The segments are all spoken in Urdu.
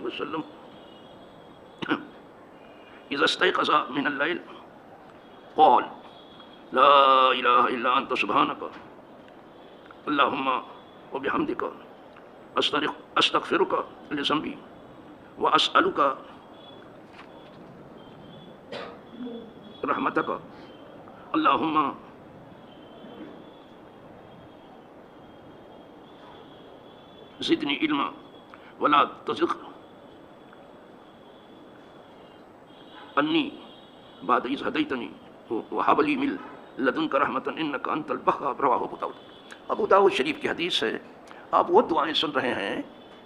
وسلم اذا استيقظ من الليل قال لا الہ الا انت سبحانک اللہم وبحمدک استغفرک لذنبی واسألک رحمتک اللہم زدنی علما ولا تزغ انی بعد اذ ہدیتنی وہب لی من لدنک رحمۃ انک انت الوہاب رواہ ابو داؤد شریف کی حدیث ہے. آپ وہ دعائیں سن رہے ہیں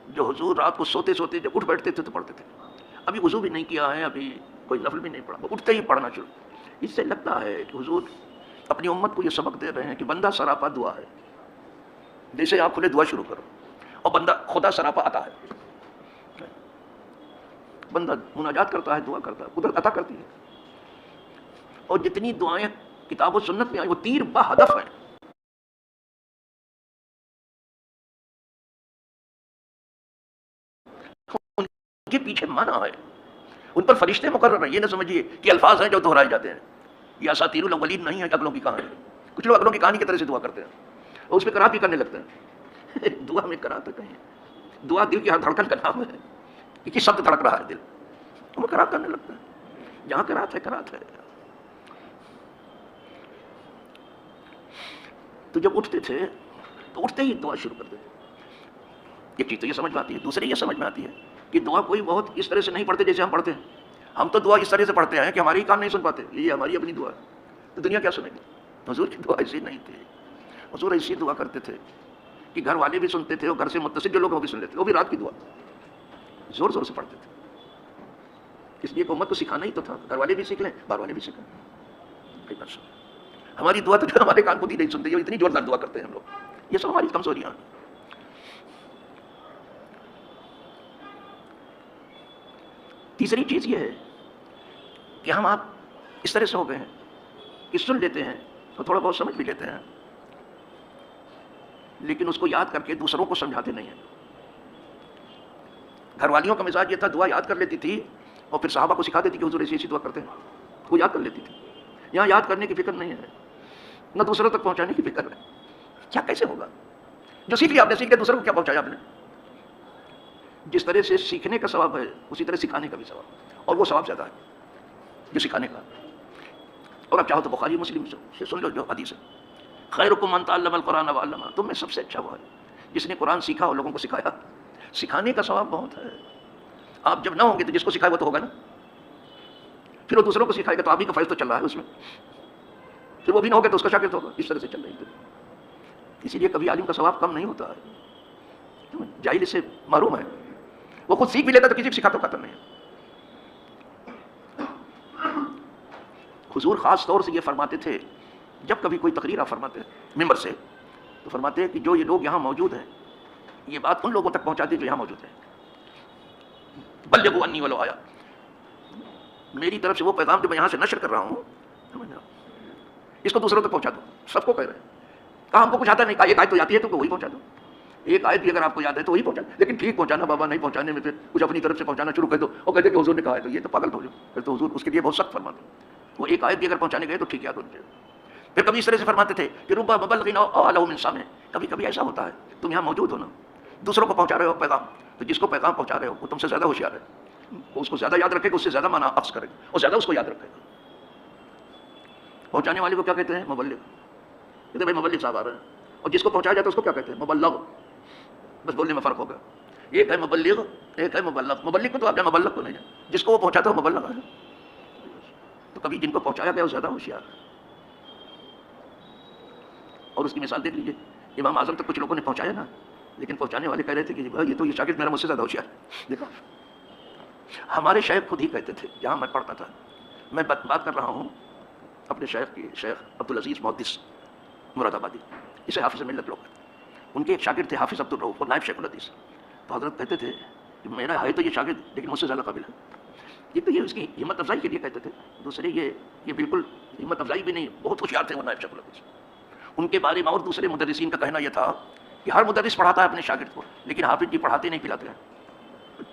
جو حضور رات کو سوتے سوتے جب اٹھ بیٹھتے تھے تو پڑھتے تھے. ابھی وضو بھی نہیں کیا ہے, ابھی کوئی نفل بھی نہیں پڑھا, وہ اٹھتے ہی پڑھنا شروع. اس سے لگتا ہے کہ حضور اپنی امت کو یہ سبق دے رہے ہیں کہ بندہ سراپا دعا ہے. جیسے آپ کھلے دعا شروع کرو اور بندہ خدا سراپا عطا ہے. بندہ مناجات کرتا ہے, دعا کرتا ہے, قدرت عطا کرتی ہے. اور جتنی دعائیں کتاب و سنت میں آئی وہ تیر با ہدف ہیں. ان کے پیچھے معنی ہے, ان پر فرشتے مقرر ہیں. یہ نہ سمجھیے کہ الفاظ ہیں جو دہرائے جاتے ہیں. یہ اساطیر الاولین نہیں ہے اگلوں کی کہانی. کچھ لوگ اگلوں کی کہانی کی طرح سے دعا کرتے ہیں اور اس پہ قرات بھی کرنے لگتے ہیں. دعا میں قرات کہیں, دعا دل کی ہر دھڑکن کا نام ہے. کسی شبد دھڑک رہا ہے دل, وہ قرات کرنے لگتا ہے. جہاں قرات ہے قرات ہے. تو جب اٹھتے تھے تو اٹھتے ہی دعا شروع کرتے تھے. ایک چیز تو یہ سمجھ میں آتی ہے. دوسری یہ سمجھ میں آتی ہے کہ دعا کوئی بہت اس طرح سے نہیں پڑھتے جیسے ہم پڑھتے ہیں. ہم تو دعا اس طرح سے پڑھتے ہیں کہ ہماری کان نہیں سن پاتے. یہ ہماری اپنی دعا ہے تو دنیا کیا سنے گی. حضور کی دعا ایسی نہیں تھی. حضور ایسی دعا کرتے تھے کہ گھر والے بھی سنتے تھے اور گھر سے متصل جو لوگ وہ بھی سن لیتے. وہ بھی رات کی دعا زور زور سے پڑھتے تھے. اس لیے امت کو سکھانا ہی تو تھا. گھر والے بھی سیکھ لیں, باہر والے بھی سیکھیں. ہماری دعا تو ہمارے کان کو بھی نہیں سنتے. یہ اتنی زوردار دعا کرتے ہیں ہم لوگ. یہ سب ہماری کمزوریاں ہیں. تیسری چیز یہ ہے کہ ہم آپ اس طرح سے ہو گئے ہیں کہ سن لیتے ہیں تو تھوڑا بہت سمجھ بھی لیتے ہیں, لیکن اس کو یاد کر کے دوسروں کو سمجھاتے نہیں ہیں. گھر والیوں کا مزاج یہ تھا, دعا یاد کر لیتی تھی اور پھر صحابہ کو سکھا دیتی کہ حضور ایسی ایسی دعا کرتے ہیں. وہ یاد کر لیتی تھی. یہاں یاد کرنے کی فکر نہیں ہے, نہ دوسروں تک پہنچانے کی فکر ہے. کیا کیسے ہوگا؟ جو سیکھ لیا آپ نے, سیکھ لیا, دوسروں کو کیا پہنچایا آپ نے؟ جس طرح سے سیکھنے کا ثواب ہے اسی طرح سکھانے کا بھی ثواب, اور وہ ثواب زیادہ ہے جو سکھانے کا. اور اب چاہو تو بخاری مسلم سے سن لو جو حدیث ہے, خیرکم من تعلم القرآن وعلمہ. تم میں سب سے اچھا وہ ہے جس نے قرآن سیکھا اور لوگوں کو سکھایا. سکھانے کا ثواب بہت ہے. آپ جب نہ ہوں گے تو جس کو سکھائے وہ تو ہوگا نا, پھر وہ دوسروں کو سکھائے گا تو آپ ہی کا فیض تو چل رہا ہے اس میں. پھر وہ بھی نہ ہوگا تو اس کا شاگرد ہوگا. اس طرح سے چل رہی ہے. اسی لیے کبھی عالم کا ثواب کم نہیں ہوتا ہے. جاہل اس سے معروم ہے. وہ خود سیکھ بھی لیتا تو کسی کو سکھاتا کھاتا نہیں ہے. حضور خاص طور سے یہ فرماتے تھے جب کبھی کوئی تقریر آپ فرماتے ہیں ممبر سے, تو فرماتے ہیں کہ جو یہ لوگ یہاں موجود ہیں یہ بات ان لوگوں تک پہنچا دیں جو یہاں موجود ہیں. بلغوا انی ولو آیا. میری طرف سے وہ پیغام جو میں یہاں سے نشر کر رہا ہوں اس کو دوسروں تک پہنچا دو. سب کو کہہ رہے ہیں. کہا ہم کو کچھ آتا نہیں, کہا ایک آیت تو آتی ہے تو وہی پہنچا دو. ایک آیت بھی اگر آپ کو یاد ہے تو وہی پہنچا, لیکن ٹھیک پہنچانا بابا, نہیں پہنچانے میں پھر کچھ اپنی طرف سے پہنچانا شروع کر دو اور کہتے کہ حضور نے کہا ہے تو یہ تو پاگل ہو جاؤ. پھر تو حضور اس کے لیے بہت سخت فرماتے ہیں. وہ ایک آیت بھی اگر پہنچانے گئے تو ٹھیک یاد ہونی چاہیے. پھر کبھی اس طرح سے فرماتے تھے کہ ربا مبلغ اعلم من سامع. کبھی کبھی ایسا ہوتا ہے تم یہاں موجود ہو نا, دوسروں کو پہنچا رہے ہو پیغام, تو جس کو پیغام پہنچا رہے ہو وہ تم سے زیادہ ہوشیار ہے. وہ اس کو زیادہ یاد رکھے گا, اس سے زیادہ معنی اخذ کرے گا اور زیادہ اس کو یاد رکھے گا. پہنچانے والے کو کیا کہتے ہیں؟ مبلغ. کہتے بھائی مبلغ صاحب آ رہے ہیں. اور جس کو پہنچایا جاتا ہے اس کو کیا کہتے ہیں؟ مبلغ. بس بولنے میں فرق ہوگا. ایک ہے مبلغ, ایک ہے مبلغ. مبلغ کو تو آپ جائیں, مبلغ کو نہیں جائیں. جس کو وہ پہنچاتا ہے مبلغ ہے. تو کبھی جن کو پہنچایا گیا وہ زیادہ ہوشیار ہے. اور اس کی مثال دیکھ لیجیے, امام اعظم تک کچھ لوگوں نے پہنچایا نا, لیکن پہنچانے والے کہہ رہے تھے کہ یہ تو یہ شاگرد میرا مجھ سے زیادہ ہوشیار ہے. دیکھو ہمارے شیخ خود ہی کہتے تھے جہاں میں پڑھتا تھا. میں بات کر رہا ہوں اپنے شیخ کی, شیخ عبدالعزیز محدث مراد آبادی, اسے حافظ ملت لوگ. ان کے ایک شاگرد تھے حافظ عبدالرؤف, اور نائب شیخ الحدیث. تو حضرت کہتے تھے کہ میرا ہے تو یہ شاگرد لیکن مجھ سے زیادہ قابل ہے. یہ تو یہ اس کی ہمت افزائی کے لیے کہتے تھے. دوسرے یہ بالکل ہمت افزائی بھی نہیں, بہت ہوشیار تھے وہ نائب شیخ الحدیث. ان کے بارے میں اور دوسرے مدرسین کا کہنا یہ تھا کہ ہر مدرس پڑھاتا ہے اپنے شاگرد کو, لیکن حافظ جی پڑھاتے نہیں پلاتے ہیں.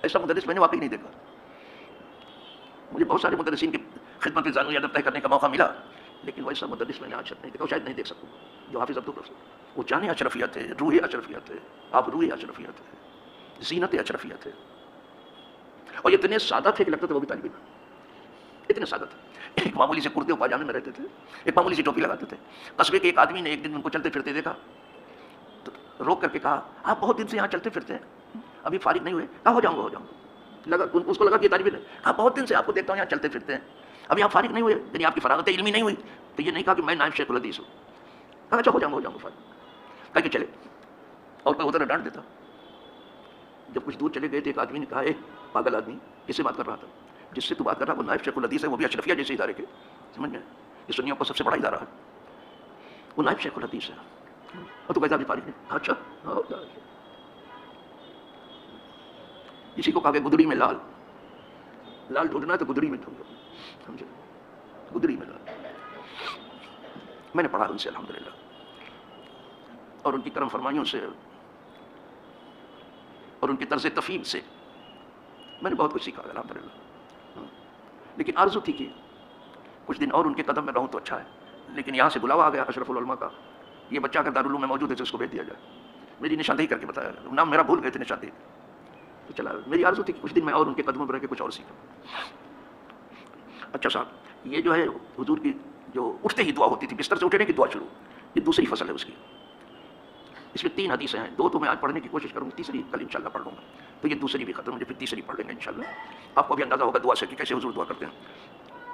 ایسا مدرس میں نے واقعی نہیں دیکھا. مجھے بہت سارے مدرسین کی خدمت میں زانو ادب طے کرنے کا موقع ملا، لیکن ویسا مدرس میں نے آج تک نہیں دیکھا، شاید نہیں دیکھ سکوں جو حافظ عبدالرف. وہ جانے اشرفیت ہے، روح اشرفیت ہے، آبروئے اشرفیت ہے، زینت اشرفیت ہے. اور اتنے سادہ تھے کہ لگتا تھا وہ بھی طالب علم. اتنے سادہ تھے. ایک معمولی سے کرتے و پاجامے میں رہتے تھے، ایک معمولی سی ٹوپی لگاتے تھے. قصبے کے ایک آدمی نے ایک دن ان کو چلتے پھرتے دیکھا تو روک کر کے کہا آپ بہت دن سے یہاں چلتے پھرتے ہیں، ابھی فارغ نہیں ہوئے؟ کہا ہو جاؤں گا ہو جاؤں گا. لگا اس کو لگا کہ یہ طالب علم ہے. کہا بہت دن سے آپ کو دیکھتا ہوں یہاں چلتے پھرتے ہیں، ابھی آپ فارغ نہیں ہوئے، یعنی آپ کی فراغت علمی نہیں ہوئی؟ تو یہ نہیں کہا کہ میں نائب شیخ الحدیث ہوں. کہا اچھا ہو جاؤں گا فارغ. کہا کہ چلے، اور کوئی ادھر ڈانٹ دیتا. جب کچھ دور چلے گئے تھے ایک آدمی نے کہا اے پاگل آدمی، کس سے بات کر رہا تھا؟ جس سے تو بات کر رہا وہ نائب شیخ الحدیث ہے، وہ بھی اشرفیہ جیسے ادارے کے، سمجھ گئے؟ یہ سنیوں کا سب سے بڑا ادارہ ہے، وہ نائب شیخ الحدیث ہے. اور تو کہتا ابھی فارغ نہیں. اچھا اسی کو کہا کہ گدڑی میں لال، لال ڈھونڈنا ہے تو گدڑی میں ڈھونڈو، سمجھے؟ گدڑی میں لال. میں نے پڑھا ان سے الحمدللہ، اور ان کی کرم فرمائیوں سے اور ان کی طرز تفہیم سے میں نے بہت کچھ سیکھا الحمدللہ. لیکن آرزو تھی کہ کچھ دن اور ان کے قدم میں رہوں تو اچھا ہے. لیکن یہاں سے بلاوا آ گیا اشرف العلماء کا، یہ بچہ اگر دارالعلوم میں موجود ہے تو اس کو بھیج دیا جائے. میری نشاندہی کر کے بتایا، نام میرا بھول گئے تھے نشاندہی، تو چلا. میری آرزو تھی کہ کچھ دن میں اور ان کے قدموں میں رہ کے کچھ اور سیکھوں. اچھا صاحب، یہ جو ہے حضور کی جو اٹھتے ہی دعا ہوتی تھی، بستر سے اٹھنے کی دعا شروع، یہ دوسری فصل ہے اس کی. اس میں 3 حدیثیں ہیں، 2 تو میں آج پڑھنے کی کوشش کروں گا، تیسری کل انشاءاللہ پڑھ لوں گا. تو یہ دوسری بھی ختم ہو جائے پھر تیسری پڑھ لیں گے انشاءاللہ. آپ کو بھی اندازہ ہوگا دعا سے کہ کیسے حضور دعا کرتے ہیں.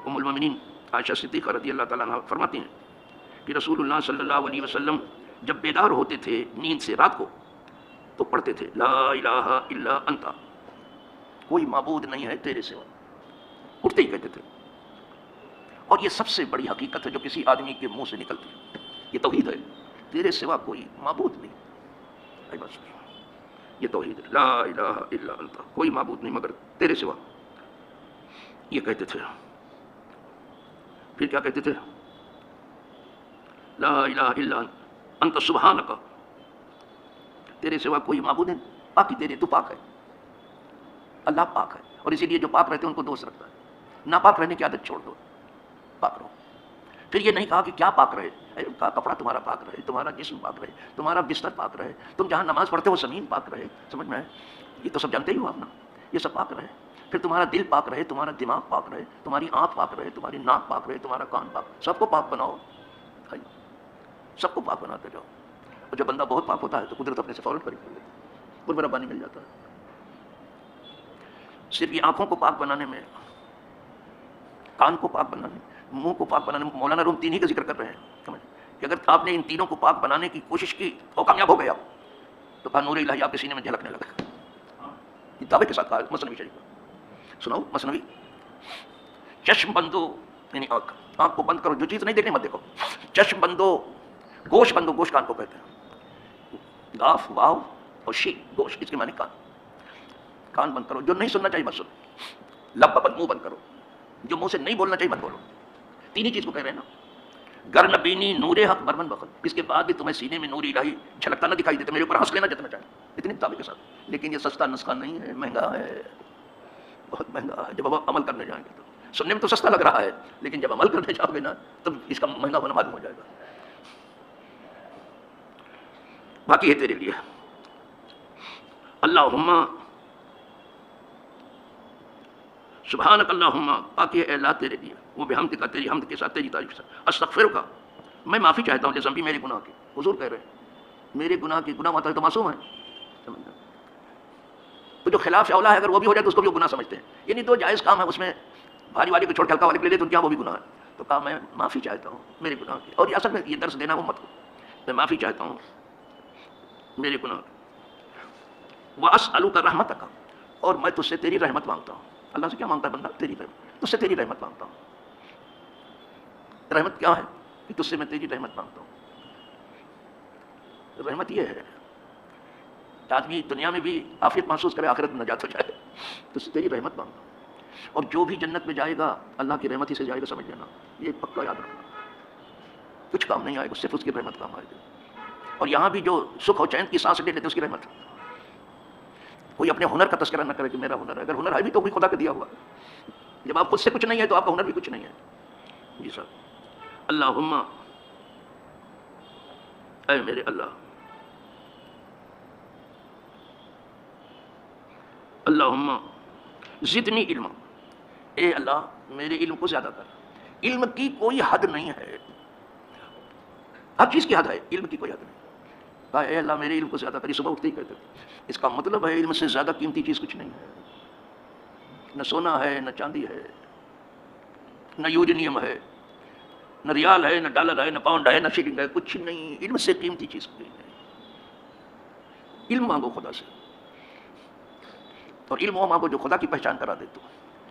ام المومنین عائشہ صدیقہ رضی اللہ تعالیٰ عنہ فرماتی ہیں کہ رسول اللہ صلی اللہ علیہ وسلم جب بیدار ہوتے تھے نیند سے رات کو تو پڑھتے تھے لا الہ الا انت، کوئی معبود نہیں ہے تیرے سوا. اٹھتے ہی کہتے تھے. اور یہ سب سے بڑی حقیقت ہے جو کسی آدمی کے منہ سے نکلتی ہے، یہ توحید ہے. تیرے سوا کوئی معبود نہیں. بس یہ توحید ہے، لا الہ الا انت، کوئی معبود نہیں مگر تیرے سوا. یہ کہتے تھے. پھر کیا کہتے تھے؟ لا الہ الا انت سبحانک، تیرے سوا کوئی معبود نہیں، پاکی تیرے، تو پاک ہے. اللہ پاک ہے، اور اسی لیے جو پاک رہتے ہیں ان کو دوست رکھتا ہے. ناپاک رہنے کی عادت چھوڑ دو، پاک رہو. پھر یہ نہیں کہا کہ کیا پاک رہے، کپڑا تمہارا پاک رہے، تمہارا جسم پاک رہے، تمہارا بستر پاک رہے، تم جہاں نماز پڑھتے ہو زمین پاک رہے. سمجھ میں آئے؟ یہ تو سب جانتے ہی ہو آپ نا، یہ سب پاک رہے. پھر تمہارا دل پاک رہے، تمہارا دماغ پاک رہے، تمہاری آنکھ پاک رہے، تمہاری ناک پاک رہے، تمہارا کان پاک. سب کو پاک بناؤ، سب کو پاک بناتے جاؤ. اور جب بندہ بہت پاک ہوتا ہے تو قدرت اپنے سے فوراً قریب کر لیتی ہے، قرب ربانی مل جاتا ہے. صرف یہ آنکھوں کو پاک بنانے میں، کان کو پاک بنانے، منہ کو پاک بنانے میں مولانا روم 3 ہی کا ذکر کر رہے ہیں کہ اگر آپ نے ان تینوں کو پاک بنانے کی کوشش کی تو کامیاب ہو گیا تو کہا نور الہی آپ کے سینے میں جھلکنے لگا. یہ دعوے کے ساتھ کہا مثنوی شریف. سناؤ مثنوی. چشم بندو، یعنی آنکھ کو بند کرو، جو چیز نہیں دیکھنے مت دیکھو. چشم بندو، گوش بندو، گوش کان کو کہتے ہیں. گاف واو اور شی، گوش، اس کے معنی کان. کان بند کرو، جو نہیں سننا چاہیے مت سنو. لب بند، منہ بند کرو، جو منہ سے نہیں بولنا چاہیے مت بولو. 3 ہی چیز کو کہہ رہے ہیں نا. گر نبینی نور حق برمن بخل، اس کے بعد بھی تمہیں سینے میں نور الہی جھلکتا نہ دکھائی دیتے، میرے اوپر ہنس لینا جتنا چاہے، اتنی کتابیں کے ساتھ. لیکن یہ سستا نسخہ نہیں ہے، مہنگا ہے، بہت مہنگا ہے. جب آپ عمل کرنے جائیں گے تو سننے میں تو سستا لگ رہا ہے، لیکن جب عمل کرنے جاؤ گے نا تب اس کا مہنگا ہونا معلوم ہو جائے گا. باقی ہے تیرے لیے. اللہم سبحانک، اللہم پاکی ہے اے اللہ تیرے لیے، وہ بحمدک، تیری حمد کے ساتھ، تیری تعریف کے ساتھ. استغفرک، میں معافی چاہتا ہوں لذنبی، میرے گناہ کی. حضور کہہ رہے ہیں میرے گناہ کی، گناہ ہوتا ہے تو معصوم ہے. تو جو خلاف اولا ہے اگر وہ بھی ہو جائے تو اس کو بھی وہ گناہ سمجھتے ہیں. یعنی 2 جائز کام ہے، اس میں بھاری والی کو چھوڑ کے ہلکا والے کو لے لے تو کیا وہ بھی گناہ ہے. تو کہا میں معافی چاہتا ہوں میرے گناہ کی. اور اصل میں یہ درس دینا امت کو، میں معافی چاہتا ہوں میرے گناہ کی. واسألک رحمتک، اور میں تجھ سے تیری رحمت مانگتا ہوں. اللہ سے کیا مانگتا ہے بندہ؟ تیری رحمت. تجھ سے تیری رحمت مانگتا ہوں. رحمت کیا ہے کہ تجھ سے میں تیری رحمت مانگتا ہوں. رحمت یہ ہے آدمی دنیا میں بھی عافیت محسوس کرے، آخرت میں نجات ہو جائے. تجھ سے تیری رحمت مانگتا ہوں. اور جو بھی جنت میں جائے گا اللہ کی رحمت ہی سے جائے گا، سمجھ لینا. یہ پکا یاد رکھنا. کچھ کام نہیں آئے گا، صرف اس کی رحمت کام آئے گا. اور یہاں بھی جو سکھ اور چین کی سانس لے لیتے اس کی رحمت. کوئی اپنے ہنر کا تذکرہ نہ کرے کہ میرا ہنر ہے، اگر ہنر ہے بھی تو کوئی خدا کا دیا ہوا ہے، جب آپ خود سے کچھ نہیں ہے تو آپ کا ہنر بھی کچھ نہیں ہے. جی صاحب. اللہم اے میرے اللہ، اللہم زدنی علما، اے اللہ میرے علم کو زیادہ کر. علم کی کوئی حد نہیں ہے، ہر چیز کی حد ہے، علم کی کوئی حد نہیں. کہا اے اللہ میرے علم کو زیادہ کر، یہ صبح اٹھتے ہی کہتے تھے. اس کا مطلب ہے علم سے زیادہ قیمتی چیز کچھ نہیں ہے، نہ سونا ہے، نہ چاندی ہے، نہ یوجنیم ہے، نہ ریال ہے، نہ ڈالر ہے، نہ پاؤنڈ ہے، نہ شلنگ ہے، کچھ نہیں. علم سے قیمتی چیز کوئی نہیں. علم مانگو خدا سے، اور علم وہ مانگو جو خدا کی پہچان کرا دے. تو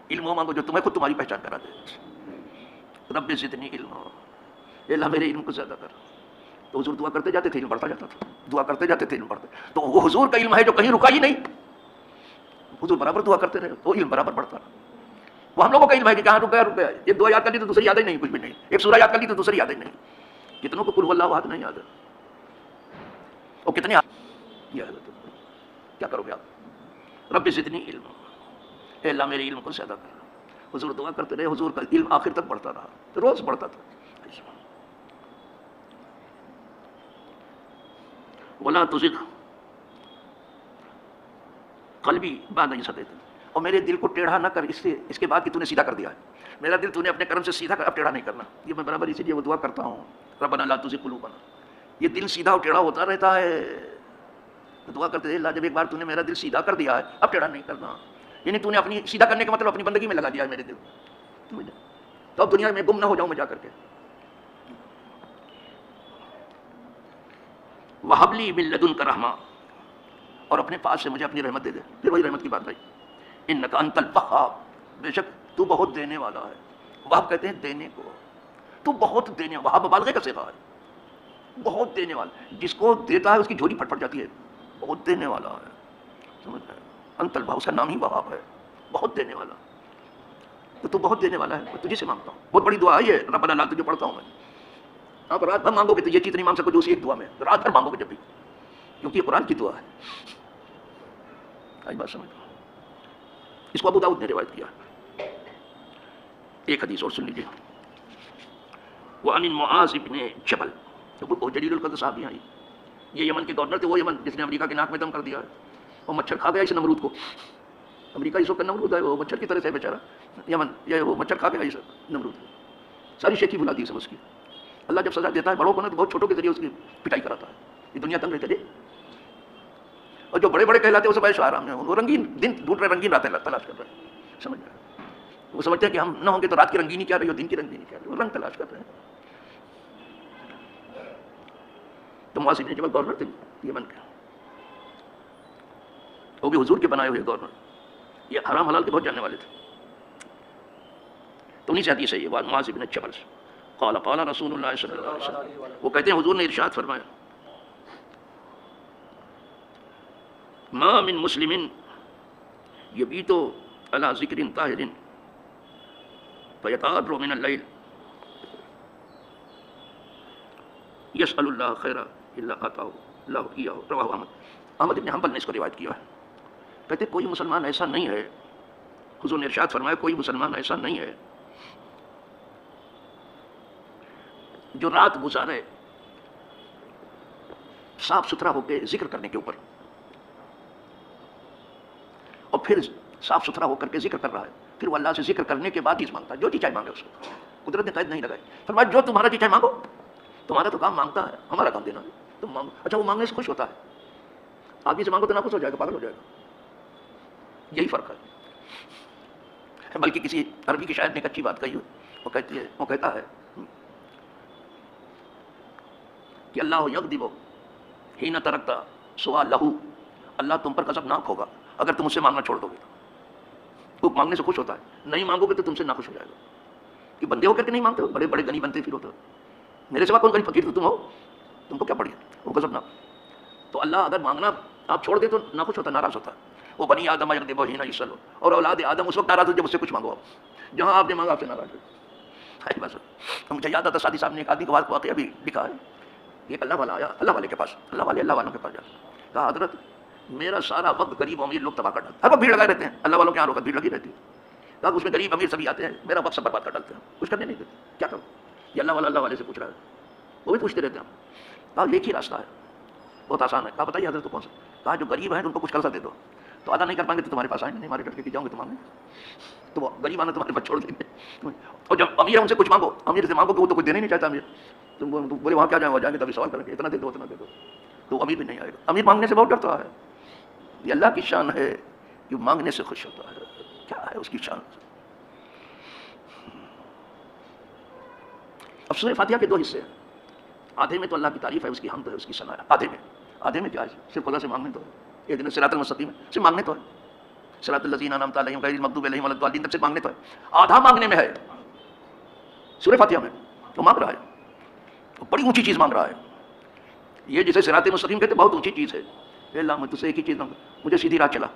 علم وہ مانگو جو تمہیں خود تمہاری پہچان کرا دے. رب زدنی علما، اے اللہ میرے علم کو زیادہ کر. تو حضور دعا کرتے جاتے تھے، علم بڑھتا جاتا تھا، دعا کرتے جاتے تھے، علم بڑھتا. تو وہ حضور کا علم ہے جو کہیں رکا ہی نہیں. حضور برابر دعا کرتے رہے، وہ علم برابر بڑھتا رہا. وہ ہم لوگوں کا علم ہے کہ کہاں رک گیا. ایک دعا یاد کر لی تو دوسری یاد ہی نہیں، کچھ بھی نہیں. ایک سورہ یاد کر لی تو دوسری یاد ہی نہیں. کتنوں کو قل هو اللہ احد نہیں یاد ہے، اور کتنے یاد ہے. کیا کرو گے آپ؟ رب زدنی علما، اے اللہ میرے علم کو زیادہ کر. حضور دعا کرتے رہے، حضور کا علم آخر تک بڑھتا رہا، روز بڑھتا تھا. ولا تزغ قلبی بعد اذ ہدیتنی، اور میرے دل کو ٹیڑھا نہ کر اس کے بعد کہ تو نے سیدھا کر دیا ہے. میرا دل تو نے اپنے کرم سے سیدھا کر، اب ٹیڑھا نہیں کرنا. یہ میں برابر اسی لیے وہ دعا کرتا ہوں، ربنا لا تزغ قلوبنا. یہ دل سیدھا اور ٹیڑھا ہوتا رہتا ہے. دعا کرتے تھے اللہ جب ایک بار تو نے میرا دل سیدھا کر دیا ہے اب ٹیڑھا نہیں کرنا. یعنی تو نے اپنی سیدھا کرنے کا مطلب اپنی بندگی میں لگا دیا ہے میرے دل، تو اب دنیا میں گم نہ ہو جاؤں میں جا کر کے. وَهَبْ لِي مِن لَدُنْكَ رَحْمَةً، اور اپنے پاس سے مجھے اپنی رحمت دے دے. پھر وہی رحمت کی بات آئی، اِنَّكَ أَنْتَ الْوَهَّابُ، بے شک تو بہت دینے والا ہے. وہاب کہتے ہیں دینے کو، تو بہت دینے. وہاب مبالغے کا صیغہ ہے، بہت دینے والا. جس کو دیتا ہے اس کی جھولی پھٹ پھٹ جاتی ہے. بہت دینے والا ہے، سمجھ رہے ہیں؟ انت الوہاب، اس کا نام ہی وہاب ہے، بہت دینے والا. تو بہت دینے والا ہے، میں تجھے سے مانگتا ہوں. بہت بڑی دعا ہے یہ، ربنا لا، تجھے پڑھتا ہوں میں. آپ رات بھر مانگو گے تو یہ چیز نہیں مانگ سکو جو اسی ایک دعا میں. رات بھر مانگو گے جب بھی، کیونکہ یہ قرآن کی دعا ہے. آئی بات سمجھ؟ اس کو ابو داؤد نے روایت کیا. ایک حدیث اور سن لیجیے. وعن معاذ بن جبل، بہت جلیل القدر صحابی ہیں. یہ یمن کے گورنر تھے، وہ یمن جس نے امریکہ کے ناک میں دم کر دیا ہے. وہ مچھر کھا گیا اس نمرود کو. امریکہ اس وقت نمرود ہے، وہ مچھر کی طرح سے بیچارہ یمن، یہ وہ مچھر کھا گیا اس نمرود کو. ساری شیخی بلا دی سب اس کی. اللہ جب سزا دیتا ہے بڑوں کو نا تو بہت چھوٹوں کے ذریعے اس کی پٹائی کراتا ہے. یہ دنیا تنگ رہتے. اور جو بڑے بڑے کہلاتے ہیں وہ سب ایسے آرام میں، وہ رنگین دن ڈھونڈ رہے، رنگین راتیں تلاش کر رہے ہیں. سمجھ رہے؟ وہ سمجھتے ہیں کہ ہم نہ ہوں گے تو رات کی رنگینی کیا رہی ہو، دن کی رنگینی کیا رہی ہو. وہ رنگ تلاش کر رہے ہیں. تو معاذ بن جبل گورنر تھے یمن کے، وہ بھی حضور کے بنائے ہوئے گورنر. یہ حرام حلال کے بہت جاننے والے تھے. تو انہیں سے حدیث ہے یہ بات معاذ بن جبل سے. قال قال رسول اللہ صلی اللہ علیہ وسلم، وہ کہتے ہیں حضور نے ارشاد فرمایا، ما من مسلم یبیت علی ذکر طاہر فیتعر من اللیل یسأل اللہ خیر الا آتاہ اللہ ایاہ. رواہ احمد. احمد بن حنبل نے اس کو روایت کیا ہے. کہتے کوئی مسلمان ایسا نہیں ہے، حضور نے ارشاد فرمایا کوئی مسلمان ایسا نہیں ہے جو رات گزارے صاف ستھرا ہو کے ذکر کرنے کے اوپر، اور پھر صاف ستھرا ہو کر کے ذکر کر رہا ہے، پھر وہ اللہ سے ذکر کرنے کے بعد چیز مانگتا ہے. جو چیز چاہے مانگے اس کو، قدرت نے قید نہیں لگائی. فرمایا جو تمہارا چیز چاہے مانگو. تمہارا تو کام مانگتا ہے، ہمارا کام دینا ہے. تم مانگو. اچھا وہ مانگنے سے خوش ہوتا ہے. آدمی سے مانگو تو ناخوش ہو جائے گا، پاگل ہو جائے گا. یہی فرق ہے. بلکہ کسی عربی کی شاعر نے ایک اچھی بات کہی ہے. وہ کہتا ہے کہ اللہ یغضب حین ترکت سؤالہ، اللہ تم پر غضبناک ہوگا اگر تم اس سے مانگنا چھوڑ دو گے. وہ مانگنے سے خوش ہوتا ہے، نہیں مانگو گے تو تم سے ناخوش ہو جائے گا. کہ بندے ہو کر کے نہیں مانگتے ہو، بڑے بڑے غنی بنتے پھر ہوتے ہو. میرے سوا کون غنی فقیر تو تم ہو، تم کو کیا پڑ گیا. وہ غضبناک. تو اللہ اگر مانگنا آپ چھوڑ دیں تو ناخوش ہوتا، ناراض ہوتا. وہ بنی آدم یغضب حین یسأل، اور اولاد آدم اس وقت ناراض ہو جب اس سے کچھ مانگو آپ. جہاں آپ نے مانگا آپ سے ناراض ہو. بس مجھے یاد آتا سادی صاحب نے ایک آدمی کا واقعہ بھی لکھا ہے. ایک اللہ والا آیا اللہ والے کے پاس، اللہ والوں کے پاس جا کہا حضرت میرا سارا وقت غریب امیر لوگ تباہ کر ڈالتے ہیں، ہر وقت بھیڑ لگائے رہتے ہیں، اللہ والوں کے یہاں بھیڑ لگی رہتی ہے، کہا اس میں غریب امیر سبھی آتے ہیں، میرا وقت سب برباد کر ڈالتے ہیں، کچھ کرنے نہیں دیتے، کیا کروں؟ یہ اللہ والے سے پوچھ رہا ہے، وہ بھی پوچھتے رہتے ہیں، کہا ایک ہی راستہ ہے، بہت آسان ہے، کہا بتائیے حضرت کون سا؟ کہا جو غریب ہیں ان کو کچھ قرضہ دے دو، تو ادا نہیں کر پائیں گے تو تمہارے پاس آئیں گے نہیں، ہمارے لڑکے کی جاؤں گے تمہارے، تو وہ غریب آنا تمہارے پاس چھوڑ دیں گے، اور جب امیر ان سے کچھ مانگو، امیر سے مانگو کہ وہ تو کچھ دینا ہی نہیں چاہتا امیر، تو بولے وہاں کیا جائیں، وہاں جائیں گے تبھی سوال کریں گے اتنا دے دو اتنا دے دو، تو امیر بھی نہیں آئے گا، امیر مانگنے سے بہت ڈرتا ہے، یہ اللہ کی شان ہے کہ مانگنے سے خوش ہوتا ہے، کیا ہے اس کی شان؟ اب سورہ فاتحہ کے دو حصے ہیں، آدھے میں تو اللہ کی تعریف ہے، اس کی حمد ہے، اس کی ثنا ہے، آدھے میں کیا ہے؟ صرف خدا سے مانگنے تو ہے، یہ دن صراط المستقیم ہے، صرف مانگنے تو ہے، صراط الذین انعمت علیہم غیر المغضوب علیہم ولا الضالین تک سے مانگنے تو ہے، آدھا مانگنے میں ہے سورہ فاتحہ میں، تو مانگ رہا ہے، تو بڑی اونچی چیز مانگ رہا ہے، یہ جسے صراط مستقیم کہتے بہت اونچی چیز ہے، اے اللہ میں تجھ سے ایک ہی چیز مانگتا ہوں، مجھے سیدھی راہ چلا،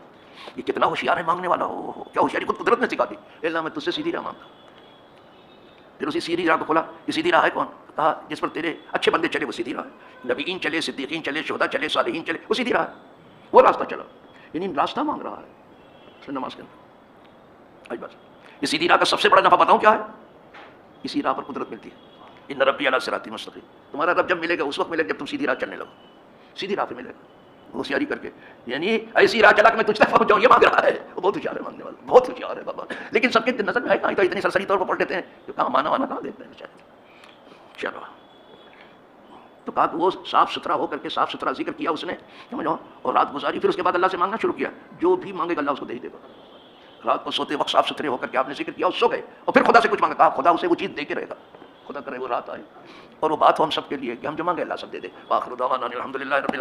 یہ کتنا ہوشیار ہے مانگنے والا، کیا ہوشیاری خود قدرت نے سکھا دی، اے اللہ میں تجھ سے سیدھی راہ مانگتا ہوں، پھر اسی سیدھی راہ کو کھولا، یہ سیدھی راہ ہے کون؟ کہا جس پر تیرے اچھے بندے چلے وہ سیدھی راہ ہے، نبیین چلے، صدیقین چلے، شہداء چلے، صالحین چلے، وہ سیدھی راہ ہے، وہ راستہ چلا، یعنی راستہ مانگ رہا ہے نماز کے اندر، آج بس یہ سیدھی راہ کا سب سے بڑا نفع بتاؤں کیا ہے؟ اسی راہ پر قدرت ملتی ہے، ان ربی علی صراط مستقیم، تمہارا رب جب ملے گا اس وقت ملے گا جب تم سیدھی راہ چلنے لگو، سیدھی راہ پہ ملے گا، ہوشیاری کر کے، یعنی ایسی راہ چلا کہ میں تجھ تک پہنچ جاؤں، یہ مانگ رہا ہے، وہ بہت ہوشیار ہے مانگنے والا، بہت ہوشیار ہے بابا، لیکن سب کے نظر میں ہے کہاں، تو اتنی سرسری طور پر پڑھ لیتے ہیں کہ کہاں مانا وانا کہاں دیتے ہیں بیچارے، چلو تو کہا کہ وہ صاف ستھرا ہو کر کے صاف ستھرا ذکر کیا اس نے، سمجھو، اور رات گزاری، پھر اس کے بعد اللہ سے مانگنا شروع کیا، جو بھی مانگے گا اللہ اس کو دے ہی دے گا، رات کو سوتے وقت صاف ستھرے ہو کر کے آپ نے ذکر کیا اور سو گئے، اور پھر خدا سے کچھ مانگا، کہا خدا اسے وہ چیز دے کے رہے گا، خدا کرے وہ رات آئے اور وہ بات ہو ہم سب کے لیے کہ ہم جو مانگے اللہ سب دے دے، وآخر دعوانا الحمدللہ رب العالمین۔